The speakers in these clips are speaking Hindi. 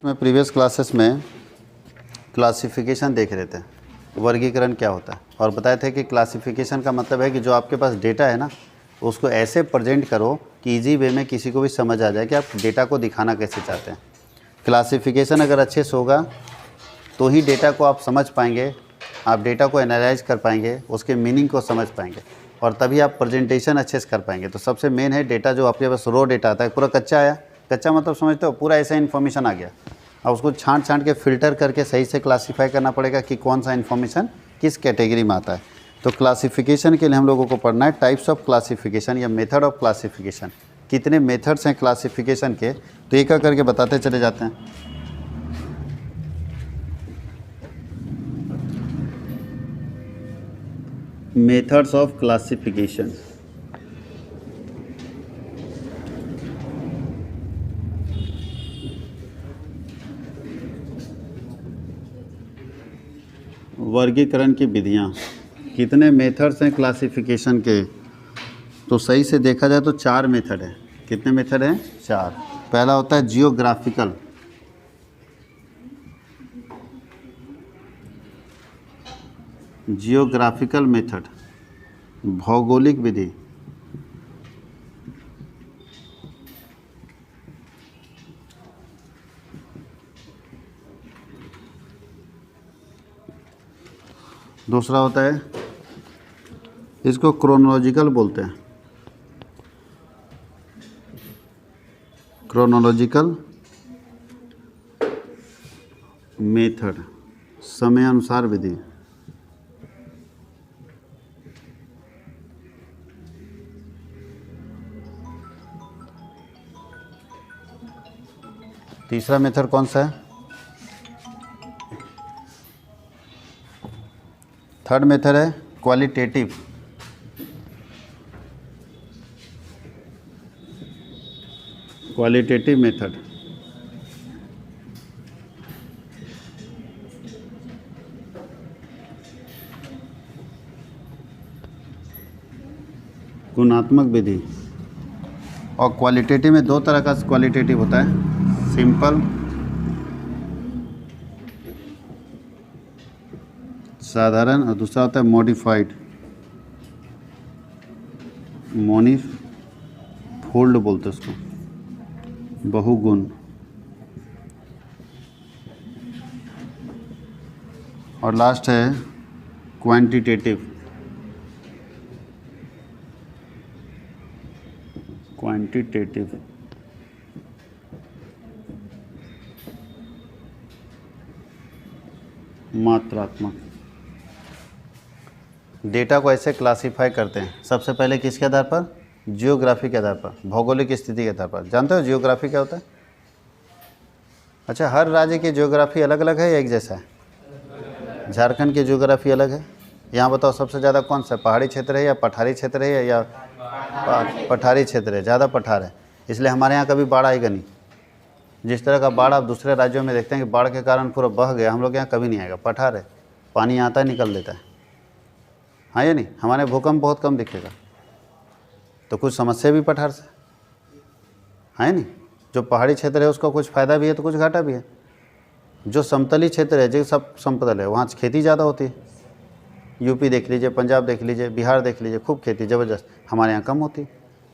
मैं प्रीवियस क्लासेस में क्लासिफिकेशन देख रहे थे, वर्गीकरण क्या होता है, और बताए थे कि क्लासिफिकेशन का मतलब है कि जो आपके पास डेटा है ना उसको ऐसे प्रेजेंट करो कि इजी वे में किसी को भी समझ आ जाए कि आप डेटा को दिखाना कैसे चाहते हैं। क्लासिफिकेशन अगर अच्छे से होगा तो ही डेटा को आप समझ पाएंगे, आप डेटा को एनालाइज कर पाएंगे, उसके मीनिंग को समझ पाएंगे और तभी आप प्रेजेंटेशन अच्छे से कर पाएंगे। तो सबसे मेन है डेटा, जो आपके पास रॉ डेटा आता है, पूरा कच्चा आया, कच्चा मतलब समझते हो पूरा ऐसा इन्फॉर्मेशन आ गया, अब उसको छांट के फ़िल्टर करके सही से क्लासीफाई करना पड़ेगा कि कौन सा इन्फॉर्मेशन किस कैटेगरी में आता है। तो क्लासिफिकेशन के लिए हम लोगों को पढ़ना है टाइप्स ऑफ क्लासिफिकेशन या मेथड ऑफ क्लासिफिकेशन। कितने मेथड्स हैं क्लासिफिकेशन के, तो एक करके बताते चले जाते हैं। मेथड्स ऑफ क्लासिफिकेशन, वर्गीकरण की विधियाँ। कितने मेथड्स हैं क्लासिफिकेशन के, तो सही से देखा जाए तो 4 मेथड हैं। कितने मेथड हैं? 4। पहला होता है जियोग्राफिकल, जियोग्राफिकल मेथड, भौगोलिक विधि। दूसरा होता है, इसको क्रोनोलॉजिकल बोलते हैं, क्रोनोलॉजिकल मेथड, समय अनुसार विधि। तीसरा मेथड कौन सा है? थर्ड मेथड है क्वालिटेटिव, क्वालिटेटिव मेथड। गुणात्मक विधि। और क्वालिटेटिव में 2 तरह का क्वालिटेटिव होता है, सिंपल, साधारण, और दूसरा होता है मॉडिफाइड, मोनिफोल्ड बोलते हैं उसको, बहुगुण। और लास्ट है क्वांटिटेटिव, क्वांटिटेटिव। मात्रात्मक। डेटा को ऐसे क्लासीफाई करते हैं, सबसे पहले किसके आधार पर? जियोग्राफी के आधार पर, भौगोलिक स्थिति के आधार पर। जानते हो जियोग्राफी क्या होता है? अच्छा, हर राज्य की जियोग्राफी अलग अलग है या एक जैसा है? झारखंड की जियोग्राफी अलग है। यहाँ बताओ सबसे ज़्यादा कौन सा, पहाड़ी क्षेत्र है या पठारी क्षेत्र है, या पठारी क्षेत्र है, ज़्यादा पठार है, इसलिए हमारे यहाँ कभी बाढ़ आएगा नहीं। जिस तरह का बाढ़ आप दूसरे राज्यों में देखते हैं कि बाढ़ के कारण पूरा बह गया, हम लोग यहाँ कभी नहीं आएगा, पठार है, पानी आता है निकल देता है, हाँ या नहीं? हमारे भूकंप बहुत कम दिखेगा, तो कुछ समस्या भी पठार से, हाँ या नहीं? जो पहाड़ी क्षेत्र है उसका कुछ फ़ायदा भी है तो कुछ घाटा भी है। जो समतली क्षेत्र है, जो सब समतल है, वहाँ खेती ज़्यादा होती है। यूपी देख लीजिए, पंजाब देख लीजिए, बिहार देख लीजिए, खूब खेती ज़बरदस्त, हमारे यहाँ कम होती,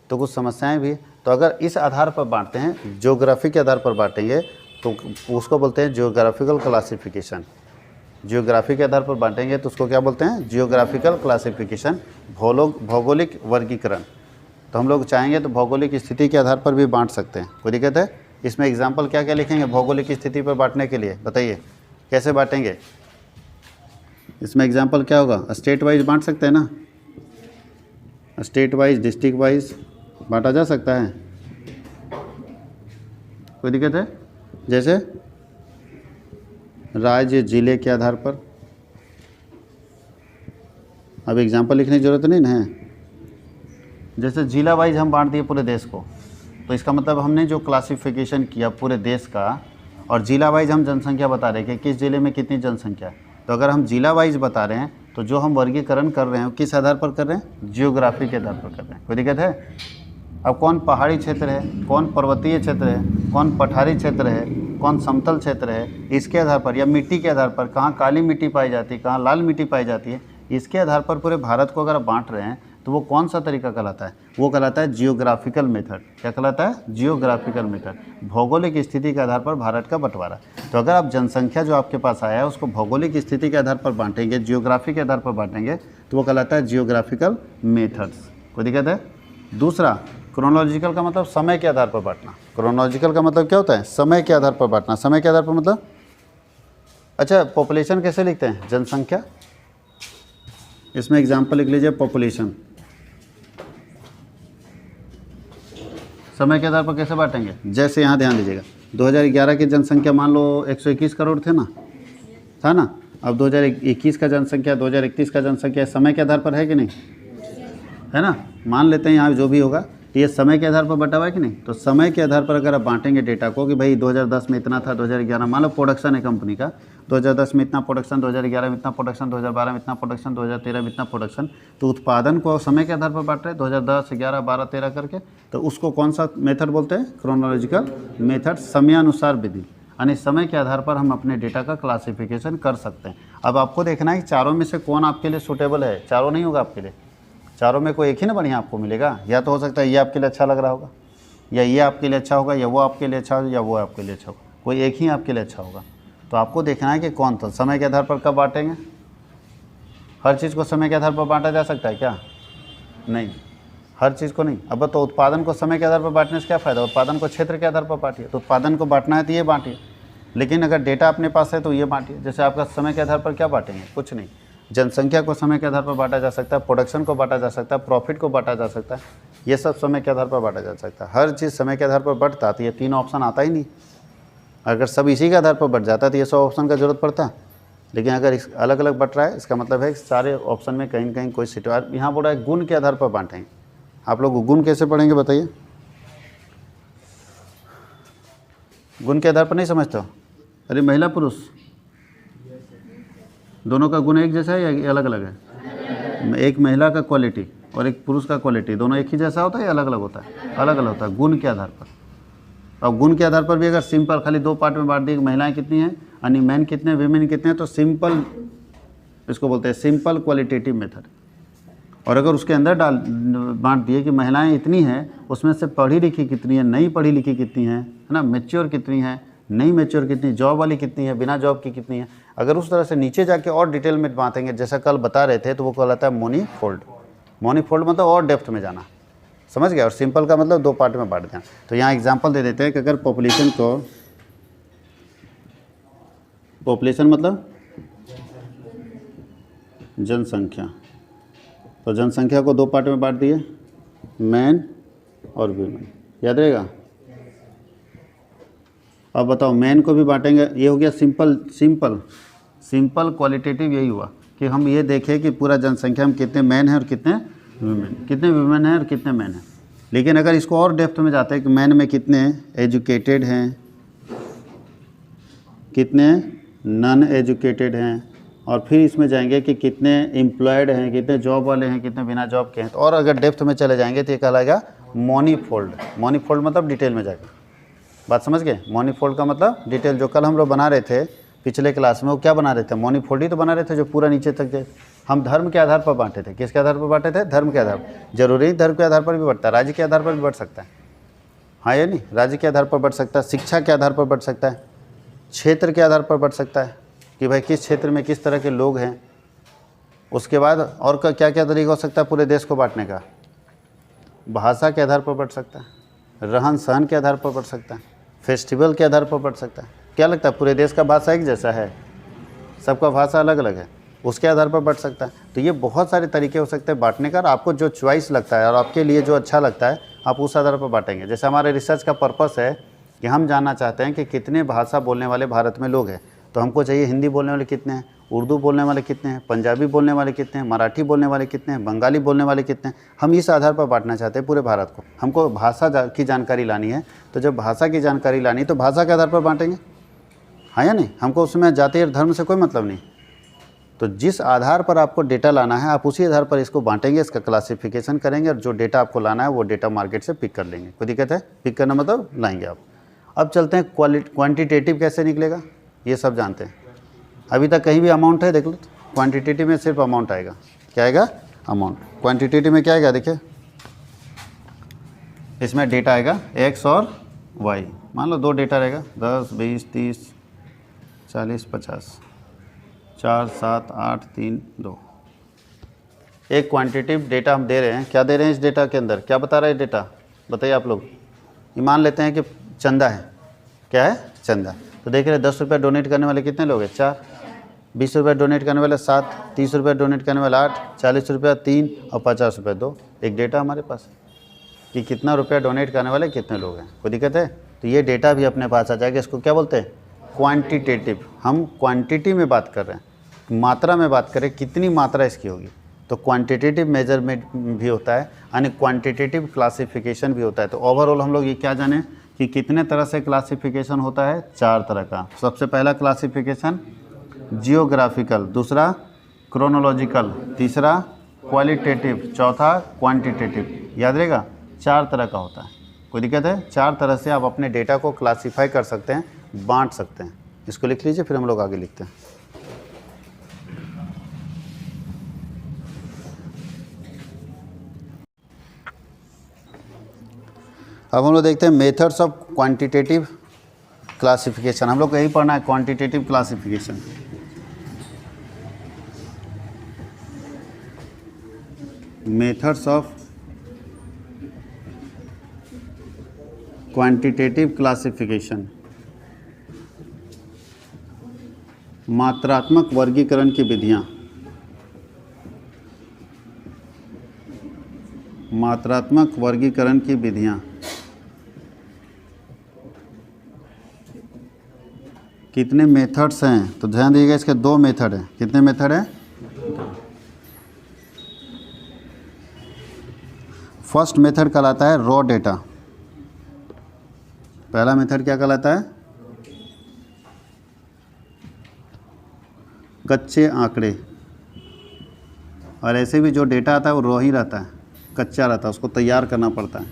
तो कुछ समस्याएं भी है। तो अगर इस आधार पर बांटते हैं, ज्योग्राफी के आधार पर बांटेंगे, तो उसको बोलते हैं जियोग्राफिकल क्लासिफिकेशन। जियोग्राफी के आधार पर बांटेंगे तो उसको क्या बोलते हैं? जियोग्राफिकल क्लासिफिकेशन, भौगोलिक वर्गीकरण। तो हम लोग चाहेंगे तो भौगोलिक स्थिति के आधार पर भी बांट सकते हैं, कोई दिक्कत है? इसमें एग्जाम्पल क्या क्या लिखेंगे भौगोलिक स्थिति पर बांटने के लिए, बताइए कैसे बांटेंगे? इसमें एग्जाम्पल क्या होगा? स्टेट वाइज बांट सकते हैं ना, स्टेट वाइज, डिस्ट्रिक्ट वाइज बांटा जा सकता है, कोई दिक्कत है? जैसे राज्य जिले के आधार पर। अब एग्जाम्पल लिखने की ज़रूरत नहीं है। जैसे जिला वाइज हम बांट दिए पूरे देश को, तो इसका मतलब हमने जो क्लासिफिकेशन किया पूरे देश का, और जिला वाइज हम जनसंख्या बता रहे हैं कि किस जिले में कितनी जनसंख्या है। तो अगर हम जिला वाइज बता रहे हैं तो जो हम वर्गीकरण कर रहे हैं किस आधार पर कर रहे हैं? जियोग्राफी के आधार पर कर रहे हैं, कोई दिक्कत है? अब कौन पहाड़ी क्षेत्र है, कौन पर्वतीय क्षेत्र है, कौन पठारी क्षेत्र है, कौन समतल क्षेत्र है, इसके आधार पर, या मिट्टी के आधार पर, कहाँ काली मिट्टी पाई जाती है, कहाँ लाल मिट्टी पाई जाती है, इसके आधार पर पूरे भारत को अगर आप बांट रहे हैं तो वो कौन सा तरीका कहलाता है? वो कहलाता है जियोग्राफिकल मेथड। क्या कहलाता है? Geographical method. भौगोलिक स्थिति के आधार पर भारत का बंटवारा। तो अगर आप जनसंख्या जो आपके पास आया है उसको भौगोलिक स्थिति के आधार पर बांटेंगे, जियोग्राफी के आधार पर बांटेंगे, तो वो कहलाता है जियोग्राफिकल मेथड्स। कोई दिक्कत है? दूसरा, क्रोनोलॉजिकल का मतलब समय के आधार पर बांटना। क्रोनोलॉजिकल का मतलब क्या होता है? समय के आधार पर बांटना। समय के आधार पर मतलब, अच्छा पॉपुलेशन कैसे लिखते हैं? जनसंख्या। इसमें एग्जाम्पल लिख लीजिए, पॉपुलेशन। समय के आधार पर कैसे बांटेंगे? जैसे यहाँ ध्यान दीजिएगा, 2011 की जनसंख्या मान लो 121 करोड़ थे ना, था ना। अब 2021 का जनसंख्या, 2031 का जनसंख्या समय के आधार पर है कि नहीं? है ना। मान लेते हैं यहाँ जो भी होगा तो ये समय के आधार पर बटा हुआ है कि नहीं? तो समय के आधार पर अगर आप बांटेंगे डेटा को कि भाई 2010 में इतना था, 2011 मान लो प्रोडक्शन है कंपनी का, 2010 में इतना प्रोडक्शन, 2011 में इतना प्रोडक्शन, 2012 में इतना प्रोडक्शन, 2013 में इतना प्रोडक्शन, तो उत्पादन को समय के आधार पर बांट रहे हैं 2010, 11, 12, 13 करके। तो उसको कौन सा मेथड बोलते हैं? क्रोनोलॉजिकल मेथड, समयानुसार विधि। यानी समय के आधार पर हम अपने डेटा का क्लासिफिकेशन कर सकते हैं। अब आपको देखना है कि चारों में से कौन आपके लिए सूटेबल है। चारों नहीं होगा आपके लिए, चारों में कोई एक ही ना बढ़िया आपको मिलेगा। या तो हो सकता है ये आपके लिए अच्छा लग रहा होगा, या ये आपके लिए अच्छा होगा, या वो आपके लिए अच्छा होगा, या वो आपके लिए अच्छा होगा, कोई एक ही आपके लिए अच्छा होगा। तो आपको देखना है कि कौन था। समय के आधार पर कब बांटेंगे? हर चीज़ को समय के आधार पर बांटा जा सकता है क्या? नहीं, हर चीज़ को नहीं। अब तो उत्पादन को समय के आधार पर बांटने से क्या फ़ायदा? उत्पादन को क्षेत्र के आधार पर बांटिए। तो उत्पादन को बांटना है तो ये बांटिए, लेकिन अगर डेटा अपने पास है तो ये बांटिए। जैसे आपका समय के आधार पर क्या बांटेंगे? कुछ नहीं। जनसंख्या को समय के आधार पर बांटा जा सकता है, प्रोडक्शन को बांटा जा सकता है, प्रॉफिट को बांटा जा सकता है, ये सब समय के आधार पर बांटा जा सकता है। हर चीज़ समय के आधार पर बढ़ता तो ये तीन ऑप्शन आता ही नहीं। अगर सब इसी के आधार पर बढ़ जाता तो ये 100 ऑप्शन का जरूरत पड़ता। लेकिन अगर इस अलग अलग बढ़ रहा है, इसका मतलब है कि सारे ऑप्शन में कहीं न कहीं कोई सिटुएशन। यहाँ बोल रहा है गुण के आधार पर बांटेंगे। आप लोग गुण कैसे पढ़ेंगे बताइए? गुण के आधार पर नहीं समझते हो? अरे महिला पुरुष दोनों का गुण एक जैसा है या अलग अलग है? एक महिला का क्वालिटी और एक पुरुष का क्वालिटी दोनों एक ही जैसा होता है या अलग अलग होता है? अलग अलग होता है गुण के आधार पर। अब गुण के आधार पर भी अगर सिंपल खाली दो पार्ट में बांट दिए कि महिलाएं कितनी हैं यानी मैन कितने, वीमेन कितने हैं, तो सिंपल, इसको बोलते हैं सिंपल क्वालिटेटिव मेथड। और अगर उसके अंदर बांट दिए कि महिलाएं इतनी हैं, उसमें से पढ़ी लिखी कितनी है, नहीं पढ़ी लिखी कितनी है ना, मैच्योर कितनी है, नहीं मैच्योर कितनी, जॉब वाली कितनी है, बिना जॉब की कितनी है, अगर उस तरह से नीचे जाके और डिटेल में बांटेंगे जैसा कल बता रहे थे, तो वो कहलाता है मोनीफोल्ड। मोनीफोल्ड मतलब और डेप्थ में जाना, समझ गया। और सिंपल का मतलब दो पार्ट में बांट देना। तो यहाँ एग्जांपल दे देते हैं कि अगर पॉपुलेशन मतलब जनसंख्या, तो जनसंख्या को दो पार्ट में बांट दिए, मैन और वीमेन, याद रहेगा। अब बताओ मैन को भी बांटेंगे, ये हो गया सिंपल क्वालिटेटिव। यही हुआ कि हम ये देखें कि पूरा जनसंख्या में कितने मैन हैं और कितने वीमेन हैं और कितने मैन हैं। लेकिन अगर इसको और डेप्थ में जाते हैं कि मैन में कितने एजुकेटेड हैं, कितने नॉन एजुकेटेड हैं, और फिर इसमें जाएंगे कि कितने एम्प्लॉयड हैं, कितने जॉब वाले हैं, कितने बिना जॉब के हैं। तो और अगर डेप्थ में चले जाएंगे तो ये कहलाएगा मोनीफोल्ड। मोनीफोल्ड मतलब डिटेल में जाएगा। बात समझ गए? मोनीफोल्ड का मतलब डिटेल। जो कल हम लोग बना रहे थे पिछले क्लास में, वो क्या बना रहे थे? मोनीफोल्ड ही तो बना रहे थे, जो पूरा नीचे तक जाए। हम धर्म के आधार पर बांटे थे। किसके आधार पर बांटे थे? धर्म के आधार पर। जरूरी धर्म के आधार पर भी बढ़ता है, राज्य के आधार पर भी बढ़ सकता है, हाँ या नहीं? राज्य के आधार पर बढ़ सकता है, शिक्षा के आधार पर बढ़ सकता है, क्षेत्र के आधार पर बढ़ सकता है कि भाई किस क्षेत्र में किस तरह के लोग हैं। उसके बाद और क्या क्या तरीका हो सकता है पूरे देश को बांटने का? भाषा के आधार पर बढ़ सकता है, रहन सहन के आधार पर बढ़ सकता है, फेस्टिवल के आधार पर बढ़ सकता है। क्या लगता है पूरे देश का भाषा एक जैसा है? सबका भाषा अलग अलग है, उसके आधार पर बढ़ सकता है। तो ये बहुत सारे तरीके हो सकते हैं बांटने का। आपको जो चॉइस लगता है और आपके लिए जो अच्छा लगता है आप उस आधार पर बांटेंगे। जैसे हमारे रिसर्च का पर्पस है कि हम जानना चाहते हैं कि कितने भाषा बोलने वाले भारत में लोग हैं। तो हमको चाहिए हिंदी बोलने वाले कितने हैं, उर्दू बोलने वाले कितने हैं, पंजाबी बोलने वाले कितने हैं, मराठी बोलने वाले कितने हैं, बंगाली बोलने वाले कितने हैं। हम इस आधार पर बांटना चाहते हैं पूरे भारत को। हमको भाषा की जानकारी लानी है, तो जब भाषा की जानकारी लानी तो भाषा के आधार पर बांटेंगे, हाँ या नहीं? हमको उसमें जाति और धर्म से कोई मतलब नहीं। तो जिस आधार पर आपको डेटा लाना है आप उसी आधार पर इसको बांटेंगे, इसका क्लासिफिकेशन करेंगे, और जो डेटा आपको लाना है वो डेटा मार्केट से पिक कर लेंगे। कोई दिक्कत है? पिक करना मतलब लाएंगे आप। अब चलते हैं क्वांटिटेटिव कैसे निकलेगा, ये सब जानते हैं। अभी तक कहीं भी अमाउंट है देख लो, क्वांटिटेटिव में सिर्फ अमाउंट आएगा। क्या आएगा? अमाउंट। क्वांटिटेटिव में क्या आएगा? देखिए इसमें डेटा आएगा एक्स और वाई। मान लो 2 डेटा रहेगा, 10, 20, 30, 40, 50, 4, 7, 8, 3, 2। एक क्वांटिटेटिव डेटा हम दे रहे हैं। क्या दे रहे हैं इस डेटा के अंदर? क्या बता रहा है डेटा? बताइए आप लोग। ये मान लेते हैं कि चंदा है। क्या है? चंदा। तो देख रहे हैं 10 रुपये डोनेट करने वाले कितने लोग हैं? 4। 20 रुपये डोनेट करने वाले 7, 30 रुपये डोनेट करने वाले 8, 40 रुपये 3 और 50 रुपये 2। एक डेटा हमारे पास कि कितना रुपया डोनेट करने वाले कितने लोग हैं। कोई दिक्कत है? तो ये डेटा भी अपने पास आ जाएगा। इसको क्या बोलते हैं? क्वांटिटेटिव। हम क्वांटिटी में बात कर रहे हैं, मात्रा में बात करें, कितनी मात्रा इसकी होगी। तो क्वांटिटेटिव मेजरमेंट भी होता है, यानी क्वांटिटेटिव क्लासिफिकेशन भी होता है। तो ओवरऑल हम लोग ये क्या जाने कि कितने तरह से क्लासिफिकेशन होता है? 4 तरह का। सबसे पहला क्लासिफिकेशन जियोग्राफिकल, दूसरा क्रोनोलॉजिकल, तीसरा क्वालिटेटिव, चौथा क्वांटिटेटिव। याद रहेगा? 4 तरह का होता है। कोई दिक्कत है? 4 तरह से आप अपने डेटा को क्लासीफाई कर सकते हैं, बांट सकते हैं। इसको लिख लीजिए, फिर हम लोग आगे लिखते हैं। अब हम लोग देखते हैं मेथड्स ऑफ क्वांटिटेटिव क्लासिफिकेशन। हम लोग को यही पढ़ना है, quantitative classification. Methods of quantitative classification, मात्रात्मक वर्गीकरण की विधियाँ। मात्रात्मक वर्गीकरण की विधियाँ कितने मेथड्स हैं? तो ध्यान दीजिएगा, इसके 2 मेथड हैं। कितने मेथड हैं? फर्स्ट मेथड कहलाता है रॉ डेटा। पहला मेथड क्या कहलाता है? कच्चे आंकड़े। और ऐसे भी जो डेटा आता है वो रॉ ही रहता है, कच्चा रहता है, उसको तैयार करना पड़ता है,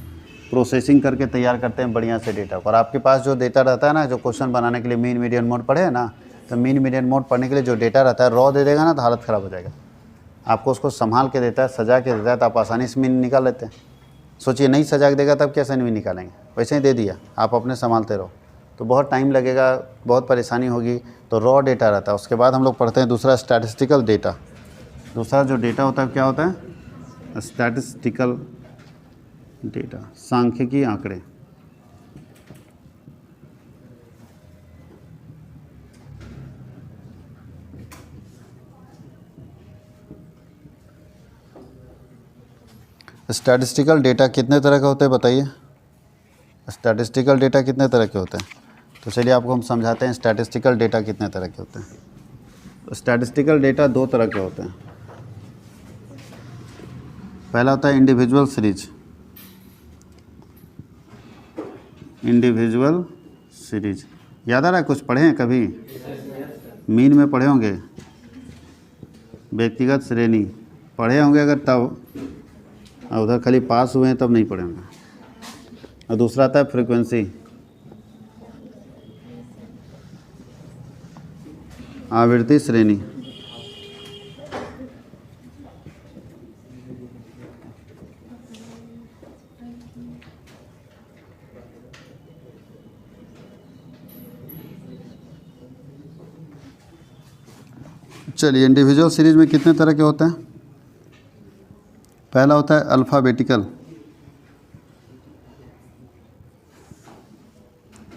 प्रोसेसिंग करके तैयार करते हैं बढ़िया से डेटा को। और आपके पास जो डेटा रहता है ना, जो क्वेश्चन बनाने के लिए मीन मीडियन मोड पढ़े है ना, तो मीन मीडियन मोड पढ़ने के लिए जो डेटा रहता है रॉ दे देगा ना, तो हालत ख़राब हो जाएगा। आपको उसको संभाल के देता है, सजा के देता है, तो आप आसानी से मीन निकाल लेते हैं। सोचिए नहीं सजा के देगा तब कैसे मीन निकालेंगे? वैसे ही दे दिया, आप अपने संभालते रहो, तो बहुत टाइम लगेगा, बहुत परेशानी होगी। तो रॉ डेटा रहता है। उसके बाद हम लोग पढ़ते हैं दूसरा स्टैटिस्टिकल डेटा। दूसरा जो डेटा होता है क्या होता है? स्टैटिस्टिकल डेटा, सांख्यिकी आंकड़े। स्टैटिस्टिकल डेटा कितने तरह के होते हैं बताइए? स्टैटिस्टिकल डेटा कितने तरह के होते हैं? तो चलिए आपको हम समझाते हैं स्टैटिस्टिकल डेटा कितने तरह के होते हैं। तो स्टैटिस्टिकल डेटा 2 तरह के होते हैं। पहला होता है इंडिविजुअल सीरीज। इंडिविजुअल सीरीज याद आ रहा है? कुछ पढ़े हैं कभी? मीन में पढ़े होंगे, व्यक्तिगत श्रेणी पढ़े होंगे अगर, तब उधर खाली पास हुए हैं तब नहीं पढ़े होंगे। और दूसरा आता है फ्रीक्वेंसी, आवृत्ति श्रेणी। चलिए इंडिविजुअल सीरीज में कितने तरह के होते हैं? पहला होता है अल्फ़ाबेटिकल।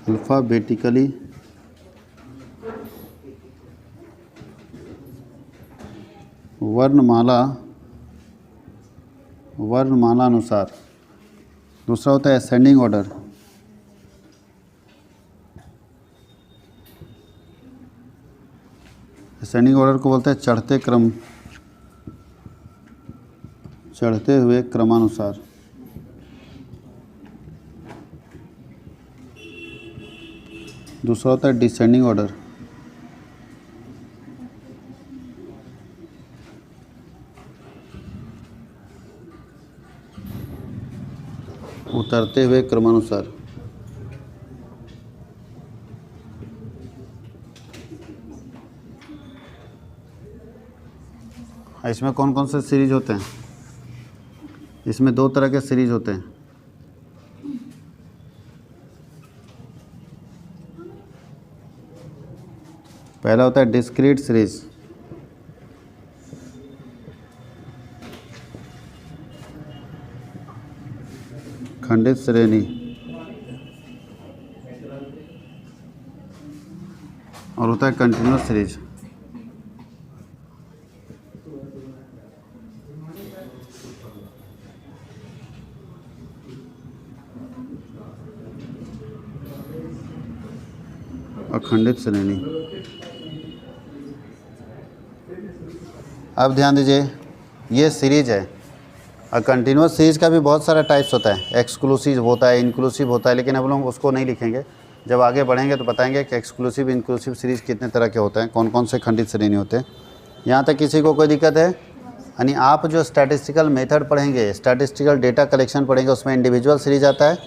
अल्फ़ाबेटिकली वर्णमाला अनुसार। दूसरा होता है असेंडिंग ऑर्डर। असेंडिंग ऑर्डर को बोलते हैं चढ़ते हुए क्रमानुसार। दूसरा होता है डिसेंडिंग ऑर्डर। उतरते हुए क्रमानुसार। इसमें कौन कौन से सीरीज होते हैं? इसमें 2 तरह के सीरीज होते हैं। पहला होता है डिस्क्रीट सीरीज, खंडित श्रेणी, और होता है कंटिन्यूअस सीरीज। अखंडित श्रेणी। अब ध्यान दीजिए, ये सीरीज है। कंटिन्यूअस सीरीज का भी बहुत सारा टाइप्स होता है, एक्सक्लूसिव होता है, इंक्लूसिव होता है, लेकिन अब लोग उसको नहीं लिखेंगे। जब आगे बढ़ेंगे तो बताएंगे कि एक्सक्लूसिव इंक्लूसिव सीरीज कितने तरह के होते हैं, कौन कौन से खंडित श्रेणी होते हैं। यहाँ तक किसी को कोई दिक्कत है? यानी आप जो स्टैटिस्टिकल मेथड पढ़ेंगे, स्टैटिस्टिकल डेटा कलेक्शन पढ़ेंगे, उसमें इंडिविजुअल सीरीज आता है।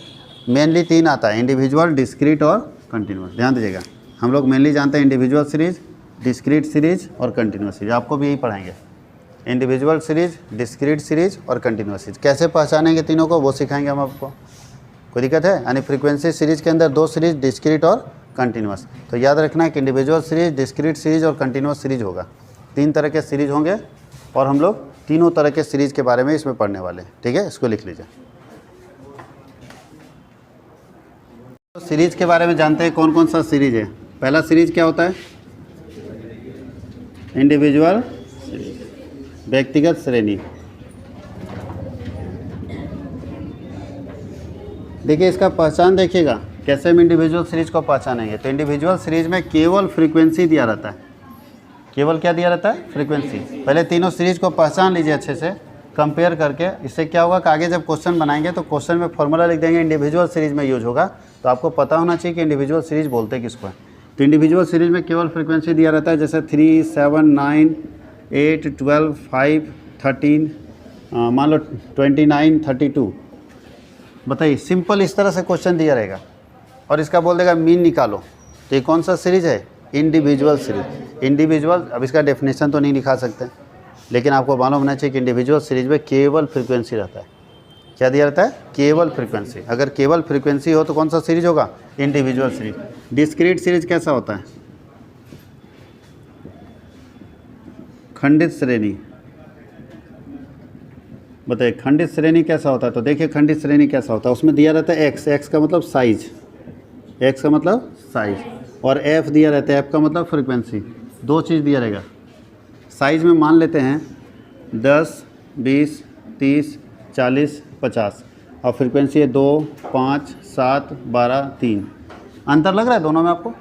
मेनली 3 आता है, इंडिविजुअल, डिस्क्रीट और कंटिन्यूअस। ध्यान दीजिएगा, हम लोग मेनली जानते हैं इंडिविजुअल सीरीज, डिस्क्रीट सीरीज और कंटिन्यूअस सीरीज। आपको भी यही पढ़ाएंगे, इंडिविजुअल सीरीज, डिस्क्रीट सीरीज और कंटिन्यूअस सीरीज। कैसे पहचानेंगे तीनों को वो सिखाएंगे हम आपको। कोई दिक्कत है? यानी फ्रीक्वेंसी सीरीज के अंदर 2 सीरीज, डिस्क्रीट और कंटिन्यूअस। तो याद रखना है कि इंडिविजुअल सीरीज, डिस्क्रीट सीरीज और कंटिन्यूअस सीरीज होगा। 3 तरह के सीरीज होंगे और हम लोग तीनों तरह के सीरीज के बारे में इसमें पढ़ने वाले हैं। ठीक है, इसको लिख लीजिए। तो सीरीज के बारे में जानते हैं कौन कौन सा सीरीज है। पहला सीरीज क्या होता है? इंडिविजुअल सीरीज, व्यक्तिगत श्रेणी। देखिए इसका पहचान देखिएगा, कैसे हम इंडिविजुअल सीरीज को पहचानेंगे। तो इंडिविजुअल सीरीज में केवल फ्रीक्वेंसी दिया रहता है। केवल क्या दिया रहता है? फ्रीक्वेंसी। पहले तीनों सीरीज को पहचान लीजिए अच्छे से, कंपेयर करके। इससे क्या होगा कि आगे जब क्वेश्चन बनाएंगे तो क्वेश्चन में फॉर्मूला लिख देंगे, इंडिविजुअल सीरीज में यूज होगा। तो आपको पता होना चाहिए कि इंडिविजुअल सीरीज बोलते किसको है। तो इंडिविजुअल सीरीज में केवल फ्रीक्वेंसी दिया रहता है, जैसे 3, 7, 9, 8, 12, 5, 13, मान लो 29, 32। बताइए, सिंपल इस तरह से क्वेश्चन दिया रहेगा और इसका बोल देगा मीन निकालो। तो ये कौन सा सीरीज है? Individual series. इंडिविजुअल, अब इसका डेफिनेशन तो नहीं लिखा सकते, लेकिन आपको मालूम होना चाहिए कि इंडिविजुअल सीरीज में केवल फ्रीक्वेंसी रहता है। क्या दिया रहता है? केवल फ्रीक्वेंसी। अगर केवल फ्रीक्वेंसी हो तो कौन सा सीरीज होगा? Individual series. डिस्क्रीट सीरीज कैसा होता है? खंडित श्रेणी। बताइए खंडित श्रेणी कैसा होता है? तो देखिए खंडित श्रेणी कैसा होता है, उसमें दिया रहता है एक्स। एक्स का मतलब साइज, एक्स का मतलब साइज, और एफ दिया रहता है, एफ का मतलब फ्रीक्वेंसी। 2 चीज़ दिया रहेगा। साइज में मान लेते हैं 10, 20, 30, 40, 50, और फ्रीक्वेंसी है 2, 5, 7, 12, 3। अंतर लग रहा है दोनों में आपको?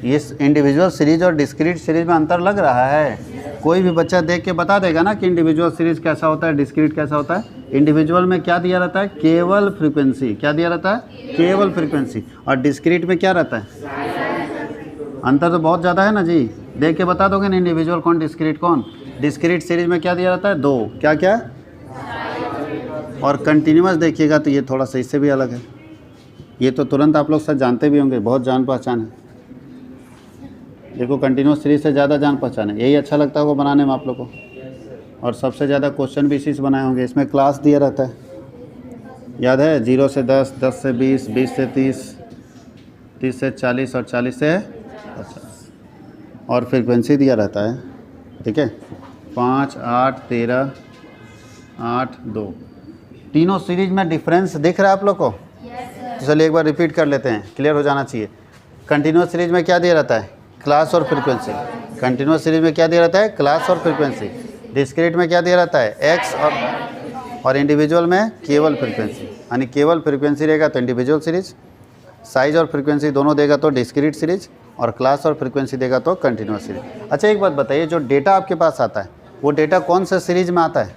ये इंडिविजुअल सीरीज और डिस्क्रीट सीरीज में अंतर लग रहा है? कोई भी बच्चा देख के बता देगा ना कि इंडिविजुअल सीरीज कैसा होता है, डिस्क्रीट कैसा होता है। इंडिविजुअल में क्या दिया रहता है? केवल फ्रीक्वेंसी। क्या दिया रहता है? केवल फ्रीक्वेंसी। और डिस्क्रीट में क्या रहता है? अंतर तो बहुत ज़्यादा है ना जी, देख के बता दोगे ना इंडिविजुअल कौन, डिस्क्रीट कौन। डिस्क्रीट सीरीज में क्या दिया रहता है? 2, क्या क्या। और कंटिन्यूअस देखिएगा तो ये थोड़ा सा इससे भी अलग है। ये तो तुरंत आप लोग सब जानते भी होंगे, बहुत जान पहचान है। देखो कंटिन्यूअस सीरीज से ज़्यादा जान पहचान है, यही अच्छा लगता होगा बनाने में आप लोग को। और सबसे ज़्यादा क्वेश्चन भी इसी से बनाए होंगे। इसमें क्लास दिया रहता है, याद है? 0 से 10, 10 से 20, 20 से 30, 30 से 40 और 40 से 50। और फ्रीक्वेंसी दिया रहता है, ठीक है, 5, 8, 13, 8, 2। तीनों सीरीज में डिफरेंस दिख रहा है आप लोग को? तो चलिए एक बार रिपीट कर लेते हैं, क्लियर हो जाना चाहिए। कंटिन्यूअस सीरीज में क्या दिया रहता है? क्लास और फ्रीक्वेंसी। कंटिन्यूअस सीरीज में क्या दिया रहता है? क्लास और फ्रीक्वेंसी। डिस्क्रीट में क्या दिया रहता है? एक्स और इंडिविजुअल में केवल फ्रीक्वेंसी। यानी केवल फ्रीक्वेंसी रहेगा तो इंडिविजुअल सीरीज, साइज और फ्रीक्वेंसी दोनों देगा तो डिस्क्रीट सीरीज, और क्लास और फ्रीक्वेंसी देगा तो कंटिन्यूअस सीरीज। अच्छा एक बात बताइए, जो डेटा आपके पास आता है वो डेटा कौन सा सीरीज में आता है?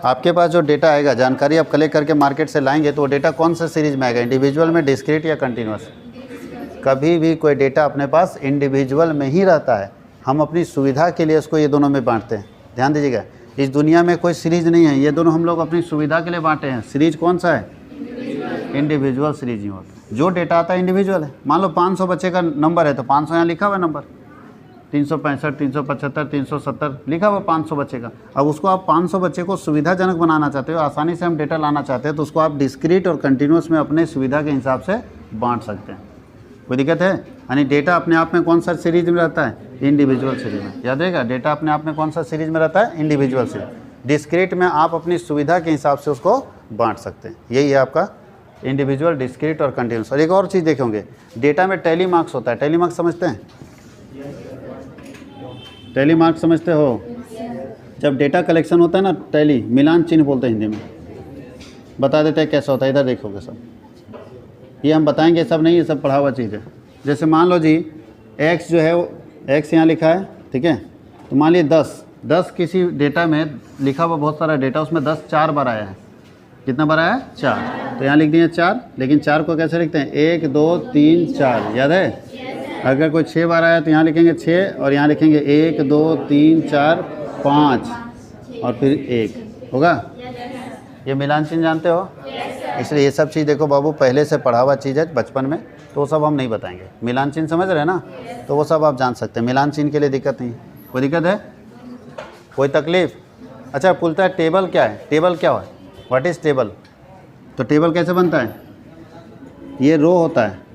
आपके पास जो डेटा आएगा, जानकारी आप कलेक्ट करके मार्केट से लाएंगे, तो वो डेटा कौन सा सीरीज में आएगा? इंडिविजुअल में, डिस्क्रीट या कंटिन्यूअस? कभी भी कोई डेटा अपने पास इंडिविजुअल में ही रहता है। हम अपनी सुविधा के लिए उसको ये दोनों में बांटते हैं। ध्यान दीजिएगा, इस दुनिया में कोई सीरीज नहीं है, ये दोनों हम लोग अपनी सुविधा के लिए बांटे हैं। सीरीज कौन सा है? इंडिविजुअल सीरीज ही होता है। जो डेटा आता है इंडिविजुअल है। मान लो 500 बच्चे का नंबर है तो 500 यहाँ लिखा हुआ है नंबर, 365, 375, 370 लिखा हुआ 500 बच्चे का। अब उसको आप 500 बच्चे को सुविधाजनक बनाना चाहते हो, आसानी से हम डेटा लाना चाहते हैं, तो उसको आप डिस्क्रीट और कंटिन्यूस में अपने सुविधा के हिसाब से बांट सकते हैं। कोई दिक्कत है? यानी डेटा अपने आप में कौन सा सीरीज में रहता है? इंडिविजुअल सीरीज में। याद रहेगा, डेटा अपने आप में कौन सा सीरीज में रहता है? Individual series. डिस्क्रीट में आप अपनी सुविधा के हिसाब से उसको बांट सकते हैं। यही है आपका इंडिविजुअल, डिस्क्रीट और कंटिन्यूस। और एक और चीज़ देखेंगे, डेटा में टैली मार्क्स होता है। टैली मार्क्स समझते हैं? टैली मार्क्स समझते हो? जब डेटा कलेक्शन होता है ना, टैली, मिलान चिन्ह बोलते हैं हिंदी में। बता देते हैं कैसा होता है, इधर देखोगे सब। ये हम बताएंगे, सब नहीं, ये सब पढ़ा हुआ चीज़ है। जैसे मान लो जी x जो है वो x यहाँ लिखा है, ठीक है। तो मान लीजिए 10 किसी डेटा में लिखा हुआ बहुत सारा डेटा, उसमें 10 4 बार आया है। कितना बार आया है? 4। तो यहाँ लिख दिए 4, लेकिन 4 को कैसे लिखते हैं? 1 2 3 4, याद है? अगर कोई 6 बार आया तो यहाँ लिखेंगे 6, और यहाँ लिखेंगे 1 2 3 4 5 और फिर 1 होगा। ये मिलान चिन्ह जानते हो? इसलिए ये सब चीज़ देखो बाबू, पहले से पढ़ा हुआ चीज़ है बचपन में, तो वो सब हम नहीं बताएंगे। मिलान चिन्ह समझ रहे हैं ना? तो वो सब आप जान सकते हैं। मिलान चिन्ह के लिए दिक्कत नहीं। कोई दिक्कत है? कोई तकलीफ? अच्छा, पूछता है टेबल क्या है? टेबल क्या है? What is table? तो टेबल कैसे बनता है? ये रो होता है।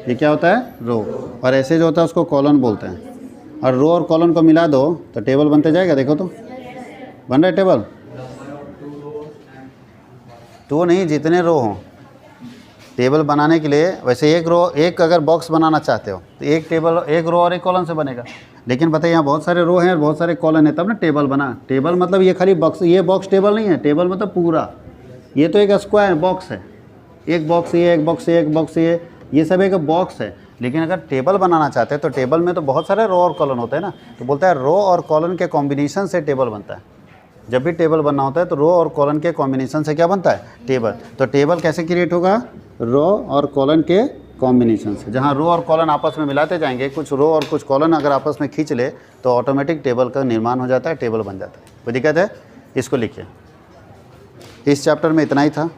ये क्या होता है? रो। और ऐसे जो होता है उसको कॉलन बोलते हैं। और रो और कॉलन को मिला दो तो टेबल बनते जाएगा। देखो तो बन रहा है टेबल। तो नहीं, जितने रो हों टेबल बनाने के लिए। वैसे एक अगर बॉक्स बनाना चाहते हो तो एक टेबल, एक रो और एक कॉलन से बनेगा। लेकिन बताइए यहाँ बहुत सारे रो हैं और बहुत सारे कॉलन है, तब ना टेबल बना। टेबल मतलब ये खाली बॉक्स, ये बॉक्स टेबल नहीं है। टेबल मतलब पूरा, ये तो एक स्क्वायर बॉक्स है। एक बॉक्स ये, एक बॉक्स ये, एक बॉक्स ये सब एक बॉक्स है। लेकिन अगर टेबल बनाना चाहते हैं तो टेबल में तो बहुत सारे रो और कॉलन होते हैं ना। तो बोलता है रो और कॉलन के कॉम्बिनेशन से टेबल बनता है। जब भी टेबल बनना होता है तो रो और कॉलन के कॉम्बिनेशन से क्या बनता है? टेबल। तो टेबल कैसे क्रिएट होगा? रो और कॉलन के कॉम्बिनेशन से। जहाँ रो और कॉलन आपस में मिलाते जाएंगे, कुछ रो और कुछ कॉलन अगर आपस में खींच ले तो ऑटोमेटिक टेबल का निर्माण हो जाता है, टेबल बन जाता है। कोई दिक्कत है? इसको लिखिए। इस चैप्टर में इतना ही था।